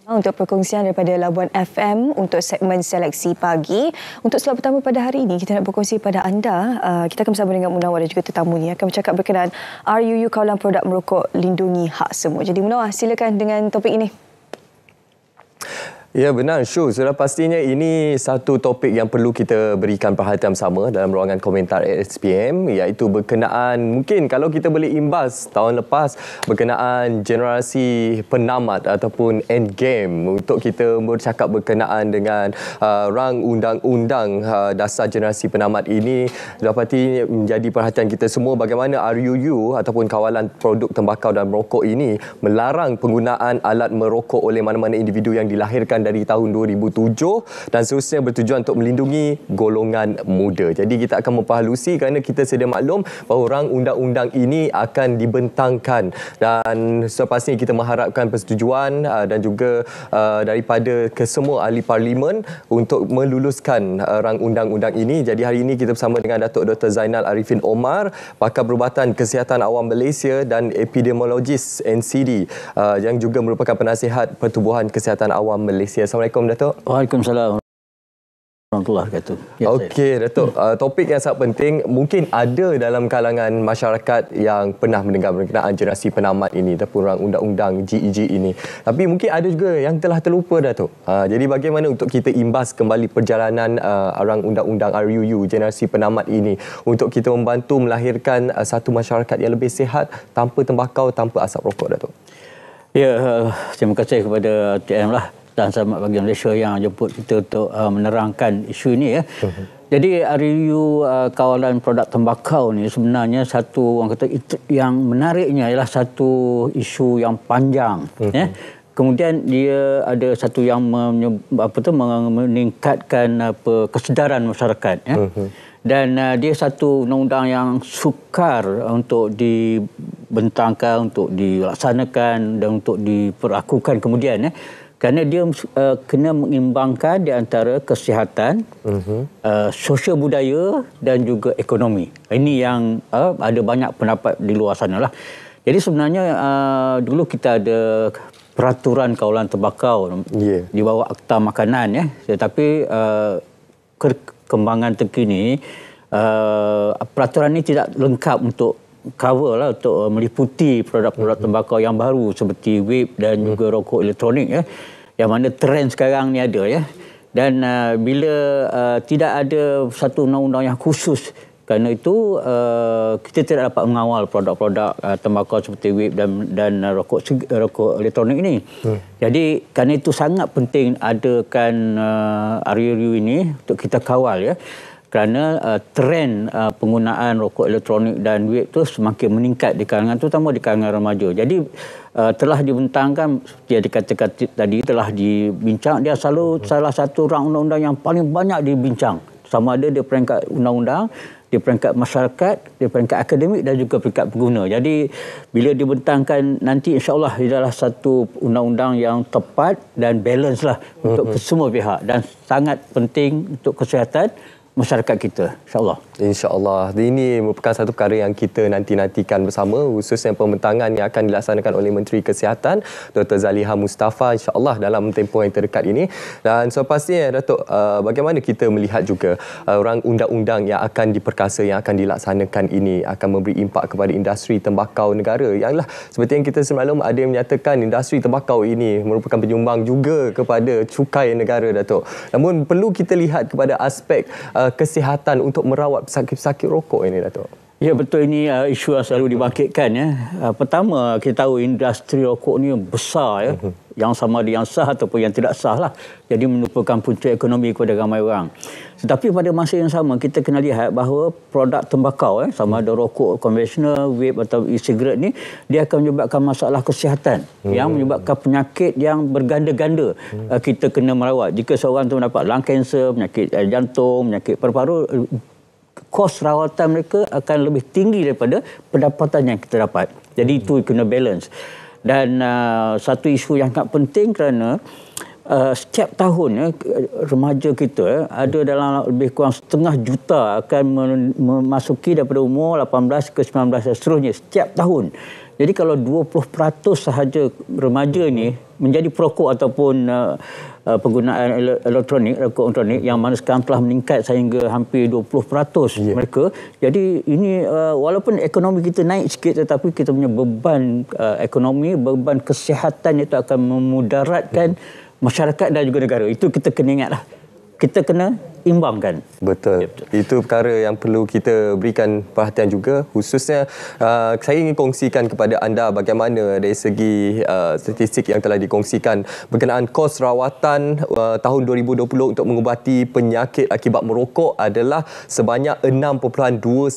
Untuk perkongsian daripada Labuan FM untuk segmen seleksi pagi. Untuk slot pertama pada hari ini, kita nak berkongsi pada anda. Kita akan bersama dengan Munawar dan juga tetamu ni akan bercakap berkenaan RUU Kawalan Produk Merokok Lindungi Hak Semua. Jadi Munawar, silakan dengan topik ini. Ya benar, Syu. Sudah pastinya ini satu topik yang perlu kita berikan perhatian sama dalam ruangan komentar SPM, iaitu berkenaan, mungkin kalau kita boleh imbas tahun lepas, berkenaan generasi penamat ataupun endgame, untuk kita bercakap berkenaan dengan rang undang-undang dasar generasi penamat ini. Dapati menjadi perhatian kita semua bagaimana RUU ataupun Kawalan Produk Tembakau dan Merokok ini melarang penggunaan alat merokok oleh mana-mana individu yang dilahirkan dari tahun 2007 dan seterusnya, bertujuan untuk melindungi golongan muda. Jadi kita akan memperhalusi kerana kita sedia maklum bahawa rang undang-undang ini akan dibentangkan, dan sepasnya kita mengharapkan persetujuan dan juga daripada kesemua ahli parlimen untuk meluluskan rang undang-undang ini. Jadi hari ini kita bersama dengan Datuk Dr. Zainal Arifin Omar, Pakar Perubatan Kesihatan Awam Malaysia dan epidemiologis NCD yang juga merupakan penasihat Pertubuhan Kesihatan Awam Malaysia. Assalamualaikum, Datuk. Waalaikumsalam warahmatullahi wabarakatuh. Okey, Datuk. Topik yang sangat penting. Mungkin ada dalam kalangan masyarakat yang pernah mendengar berkenaan generasi penamat ini ataupun rang undang-undang GEG ini. Tapi mungkin ada juga yang telah terlupa, Datuk. Jadi bagaimana untuk kita imbas kembali perjalanan rang undang-undang RUU generasi penamat ini untuk kita membantu melahirkan satu masyarakat yang lebih sihat tanpa tembakau, tanpa asap rokok, Datuk? Ya, terima kasih kepada TM lah dan Selamat Pagi Malaysia yang jemput kita untuk menerangkan isu ini ya. Jadi RUU Kawalan Produk Tembakau ni sebenarnya satu, orang kata, yang menariknya ialah satu isu yang panjang ya. Kemudian dia ada satu yang meningkatkan kesedaran masyarakat ya. Dan dia satu undang-undang yang sukar untuk dibentangkan, untuk dilaksanakan dan untuk diperlakukan kemudian ya. Kerana dia kena mengimbangkan di antara kesihatan, sosial budaya dan juga ekonomi. Ini yang ada banyak pendapat di luar sana lah. Jadi sebenarnya dulu kita ada peraturan kawalan tembakau di bawah Akta Makanan ya. Tetapi perkembangan terkini, peraturan ini tidak lengkap untuk cover lah, untuk meliputi produk-produk tembakau yang baru seperti vape dan juga rokok elektronik ya, yang mana trend sekarang ni ada ya. Dan bila tidak ada satu undang-undang yang khusus kerana itu, kita tidak dapat mengawal produk-produk tembakau seperti vape dan rokok elektronik ini. Jadi kerana itu sangat penting adakan RUU ini untuk kita kawal ya. Kerana trend penggunaan rokok elektronik dan vape itu semakin meningkat di kalangan, terutama di kalangan remaja. Jadi telah dibentangkan, seperti yang dikatakan tadi, telah dibincang. Dia selalu salah satu rang undang-undang yang paling banyak dibincang. Sama ada di peringkat undang-undang, di peringkat masyarakat, di peringkat akademik dan juga peringkat pengguna. Jadi bila dibentangkan nanti, insya-Allah ia adalah satu undang-undang yang tepat dan balance lah untuk semua pihak dan sangat penting untuk kesihatan masyarakat kita, insya-Allah. InsyaAllah. Ini merupakan satu perkara yang kita nanti-nantikan bersama, khususnya pembentangan yang akan dilaksanakan oleh Menteri Kesihatan Dr. Zaliha Mustafa, insya-Allah dalam tempoh yang terdekat ini. Dan sepastinya, Datuk, bagaimana kita melihat juga rang undang-undang yang akan diperkasa, yang akan dilaksanakan ini akan memberi impak kepada industri tembakau negara. Yalah, seperti yang kita semalam ada yang menyatakan industri tembakau ini merupakan penyumbang juga kepada cukai negara, Datuk. Namun perlu kita lihat kepada aspek kesihatan untuk merawat pesakit-pesakit rokok ini, Datuk. Ya, betul, ini isu yang selalu dibangkitkan ya. Pertama, kita tahu industri rokok ni besar ya. Yang sama ada yang sah ataupun yang tidak sah lah. Jadi merupakan punca ekonomi kepada ramai orang. Tetapi pada masa yang sama, kita kena lihat bahawa produk tembakau sama ada rokok konvensional, vape atau e-cigarette ni, dia akan menyebabkan masalah kesihatan yang menyebabkan penyakit yang berganda-ganda. Kita kena merawat. Jika seorang tu mendapat lung cancer, penyakit jantung, penyakit paru-paru, kos rawatan mereka akan lebih tinggi daripada pendapatan yang kita dapat. Jadi itu kena balance. Dan satu isu yang sangat penting kerana setiap tahun ya, remaja kita ada dalam lebih kurang 500,000 juta akan memasuki daripada umur 18 ke 19 dan seterusnya setiap tahun. Jadi kalau 20% sahaja remaja ni menjadi perokok ataupun penggunaan rokok elektronik yang mana sekarang telah meningkat sehingga hampir 20% mereka. Jadi ini walaupun ekonomi kita naik sikit tetapi kita punya beban ekonomi, beban kesihatan itu akan memudaratkan masyarakat dan juga negara. Itu kita kena ingatlah. Kita kena imbangkan. Betul. Itu perkara yang perlu kita berikan perhatian juga. Khususnya saya ingin kongsikan kepada anda bagaimana dari segi statistik yang telah dikongsikan berkenaan kos rawatan tahun 2020 untuk mengubati penyakit akibat merokok adalah sebanyak 6.21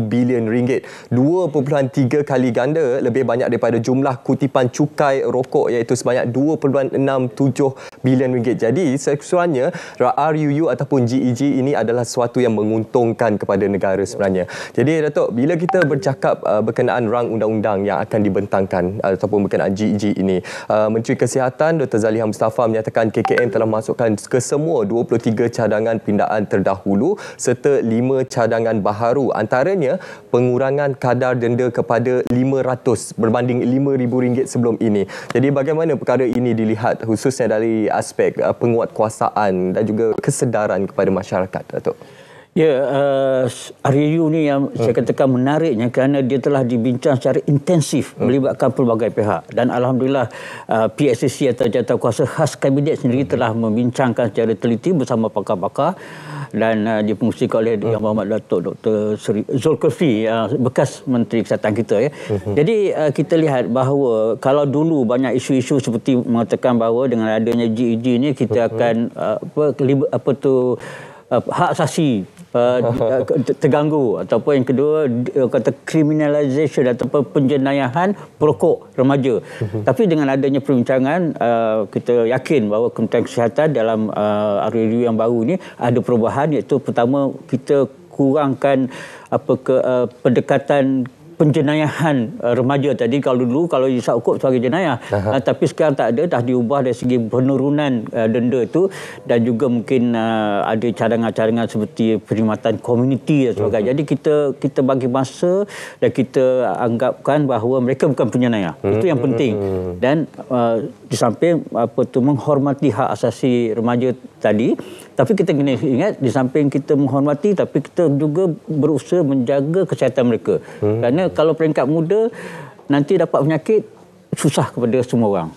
bilion ringgit. 2.3 kali ganda lebih banyak daripada jumlah kutipan cukai rokok iaitu sebanyak 2.67 bilion ringgit. Jadi sekurang-kurangnya RUU ataupun GEG ini adalah sesuatu yang menguntungkan kepada negara sebenarnya. Jadi Datuk, bila kita bercakap berkenaan rang undang-undang yang akan dibentangkan ataupun berkenaan GEG ini, Menteri Kesihatan Dr. Zaliha Mustafa menyatakan KKM telah masukkan ke semua 23 cadangan pindaan terdahulu serta 5 cadangan baharu. Antaranya pengurangan kadar denda kepada 500 berbanding RM5,000 sebelum ini. Jadi bagaimana perkara ini dilihat khususnya dari aspek penguatkuasaan dan juga kesedaran kepada masyarakat, Datuk? Ya, RUU ni yang saya katakan menariknya kerana dia telah dibincang secara intensif melibatkan pelbagai pihak dan alhamdulillah PSCC atau Jawatankuasa Khas Kabinet sendiri telah membincangkan secara teliti bersama pakar-pakar dan dipungsikan oleh Yang Berhormat Datuk Dr. Zulkifli, bekas Menteri Kesihatan kita ya. Jadi kita lihat bahawa kalau dulu banyak isu-isu seperti mengatakan bahawa dengan adanya GEG ni kita akan hak asasi terganggu ataupun yang kedua kata criminalization ataupun penjenayahan perokok remaja. Tapi dengan adanya perbincangan kita yakin bahawa Kementerian Kesihatan dalam RUU yang baru ni ada perubahan, iaitu pertama kita kurangkan pendekatan penjenayahan remaja tadi. Kalau dulu kalau isap rokok sebagai jenayah, tapi sekarang tak ada, dah diubah dari segi penurunan denda itu dan juga mungkin ada cadangan-cadangan seperti perkhidmatan komuniti dan sebagainya. Jadi kita bagi masa dan kita anggapkan bahawa mereka bukan penjenayah. Itu yang penting. Dan di samping menghormati hak asasi remaja tadi, tapi kita kena ingat di samping kita menghormati tapi kita juga berusaha menjaga kesihatan mereka. Kerana kalau peringkat muda nanti dapat penyakit susah kepada semua orang.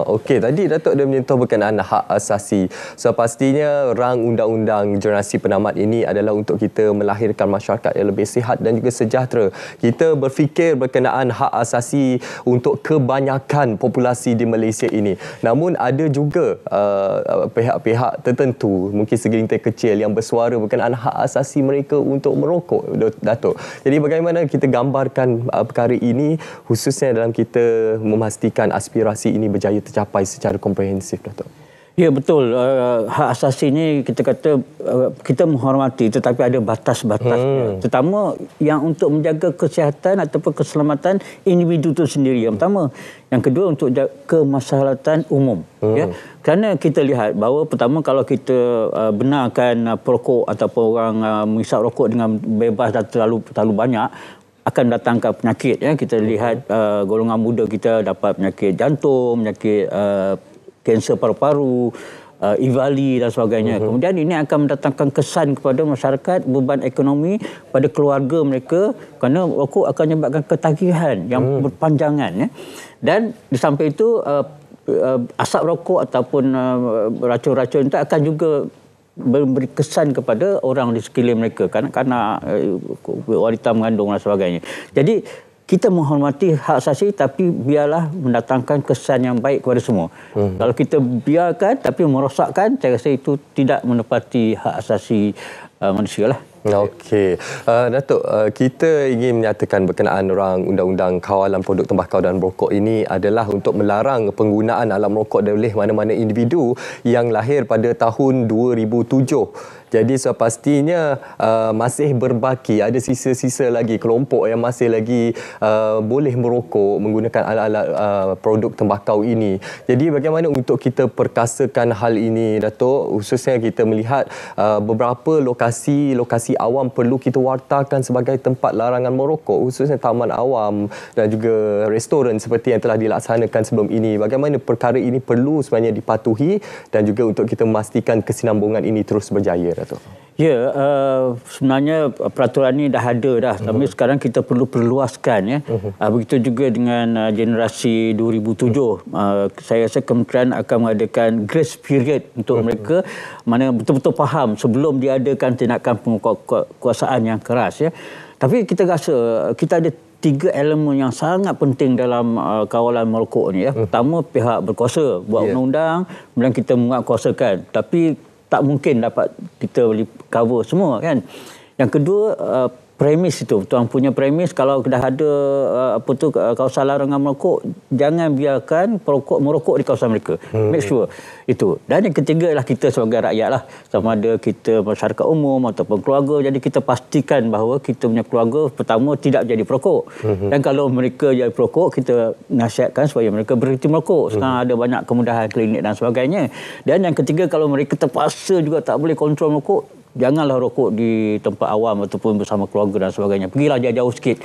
Okey. Tadi Datuk dah menyentuh berkenaan hak asasi. So pastinya rang undang-undang generasi penamat ini adalah untuk kita melahirkan masyarakat yang lebih sihat dan juga sejahtera. Kita berfikir berkenaan hak asasi untuk kebanyakan populasi di Malaysia ini. Namun ada juga pihak-pihak tertentu, mungkin segelintir kecil yang bersuara berkenaan hak asasi mereka untuk merokok, Datuk. Jadi bagaimana kita gambarkan perkara ini khususnya dalam kita memastikan aspirasi ini berjaya tercapai secara komprehensif, Datuk? Ya, betul. Hak asasi ini kita kata kita menghormati tetapi ada batas-batasnya. Terutama yang untuk menjaga kesihatan ataupun keselamatan individu itu sendiri. Yang pertama. Yang kedua untuk kemaslahatan umum. Ya. Kerana kita lihat bahawa pertama kalau kita benarkan perokok ataupun orang menghisap rokok dengan bebas dan terlalu banyak, akan datangkan penyakit. Ya. Kita lihat golongan muda kita dapat penyakit jantung, penyakit kanser paru-paru, IVALI dan sebagainya. Kemudian ini akan mendatangkan kesan kepada masyarakat, beban ekonomi pada keluarga mereka kerana rokok akan menyebabkan ketagihan yang berpanjangan. Ya. Dan di samping itu asap rokok ataupun racun-racun itu akan juga memberi kesan kepada orang di sekeliling mereka, kanak-kanak, wanita mengandung dan sebagainya. Jadi kita menghormati hak asasi tapi biarlah mendatangkan kesan yang baik kepada semua. Kalau kita biarkan tapi merosakkan, saya rasa itu tidak menepati hak asasi manusia lah. Okey. Datuk, kita ingin menyatakan berkenaan rang undang-undang kawalan produk tembakau dan rokok ini adalah untuk melarang penggunaan alat merokok oleh mana-mana individu yang lahir pada tahun 2007 Jadi pastinya masih berbaki, ada sisa-sisa lagi kelompok yang masih lagi boleh merokok menggunakan alat-alat produk tembakau ini. Jadi bagaimana untuk kita perkasakan hal ini, Datuk? Khususnya kita melihat beberapa lokasi awam perlu kita wartakan sebagai tempat larangan merokok, khususnya taman awam dan juga restoran seperti yang telah dilaksanakan sebelum ini. Bagaimana perkara ini perlu sebenarnya dipatuhi dan juga untuk kita memastikan kesinambungan ini terus berjaya, Datuk? Ya, sebenarnya peraturan ini dah ada dah. Tapi sekarang kita perlu perluaskan ya. Begitu juga dengan generasi 2007. Saya rasa kementerian akan mengadakan grace period untuk mereka mana betul-betul faham sebelum diadakan tindakan penguasaan yang keras ya. Tapi kita rasa kita ada 3 elemen yang sangat penting dalam kawalan merokok ni ya. Pertama, pihak berkuasa buat undang-undang, kemudian kita menguatkuasakan. Tapi tak mungkin dapat kita boleh cover semua kan. Yang kedua, premis itu, tuan punya premis kalau dah ada kawasan larangan merokok, jangan biarkan perokok merokok di kawasan mereka. Make sure itu. Dan yang ketiga ialah kita sebagai rakyat lah, sama ada kita masyarakat umum ataupun keluarga. Jadi kita pastikan bahawa kita punya keluarga pertama tidak jadi perokok. Dan kalau mereka jadi perokok, kita nasihatkan supaya mereka berhenti merokok. Sekarang ada banyak kemudahan klinik dan sebagainya. Dan yang ketiga, kalau mereka terpaksa juga tak boleh kontrol merokok, janganlah rokok di tempat awam ataupun bersama keluarga dan sebagainya. Pergilah jauh-jauh sikit.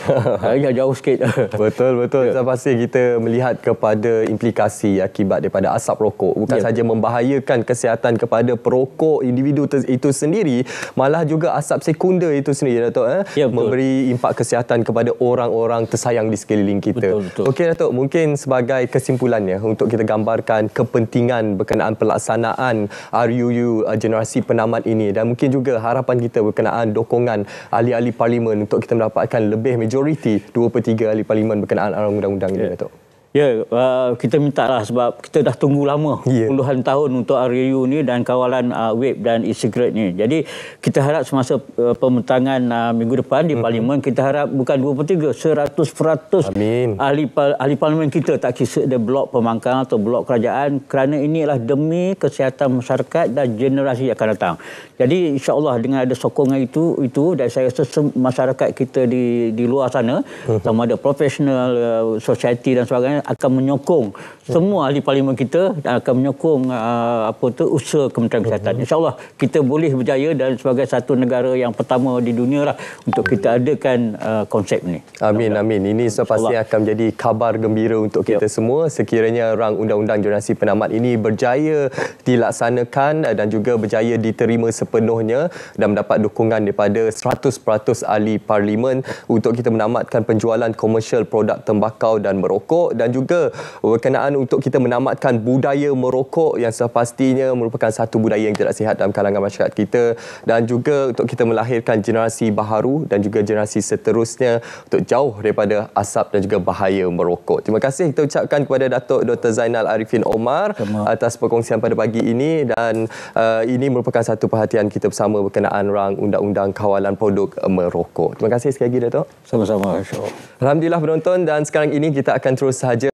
Jauh sikit. Betul. Pasti kita melihat kepada implikasi akibat daripada asap rokok. Bukan saja membahayakan kesihatan kepada perokok individu itu sendiri, malah juga asap sekunder itu sendiri, Datuk. Memberi impak kesihatan kepada orang-orang tersayang di sekeliling kita. Betul. Okey, Datuk. Mungkin sebagai kesimpulannya, untuk kita gambarkan kepentingan berkenaan pelaksanaan RUU generasi penamat ini, dan mungkin juga harapan kita berkenaan dokongan ahli-ahli parlimen untuk kita mendapatkan lebih majoriti 2/3 ahli parlimen berkenaan undang-undang ini, Datuk. Ya, kita minta lah sebab kita dah tunggu lama, puluhan tahun untuk RUU ni dan kawalan vape dan e-cigarette ni. Jadi kita harap semasa pembentangan minggu depan di Parlimen, kita harap bukan 2/3, 100% ahli Parlimen kita, tak kisah dia blok pembangkang atau blok kerajaan, kerana ini adalah demi kesihatan masyarakat dan generasi yang akan datang. Jadi insya-Allah dengan ada sokongan itu dan saya rasa masyarakat kita di luar sana, sama ada profesional, society dan sebagainya, akan menyokong semua ahli parlimen kita dan akan menyokong usaha Kementerian Kesihatan. InsyaAllah kita boleh berjaya dan sebagai satu negara yang pertama di dunia lah untuk kita adakan konsep ini. Amin. Ini pasti akan menjadi kabar gembira untuk kita semua sekiranya rang undang-undang generasi penamat ini berjaya dilaksanakan dan juga berjaya diterima sepenuhnya dan mendapat dukungan daripada 100% ahli parlimen untuk kita menamatkan penjualan komersial produk tembakau dan merokok, dan juga berkenaan untuk kita menamatkan budaya merokok yang sepastinya merupakan satu budaya yang tidak sihat dalam kalangan masyarakat kita, dan juga untuk kita melahirkan generasi baharu dan juga generasi seterusnya untuk jauh daripada asap dan juga bahaya merokok. Terima kasih kita ucapkan kepada Datuk Dr. Zainal Arifin Omar atas perkongsian pada pagi ini, dan ini merupakan satu perhatian kita bersama berkenaan rang undang-undang kawalan produk merokok. Terima kasih sekali lagi, Datuk. Sama-sama. Alhamdulillah penonton, dan sekarang ini kita akan terus sahaja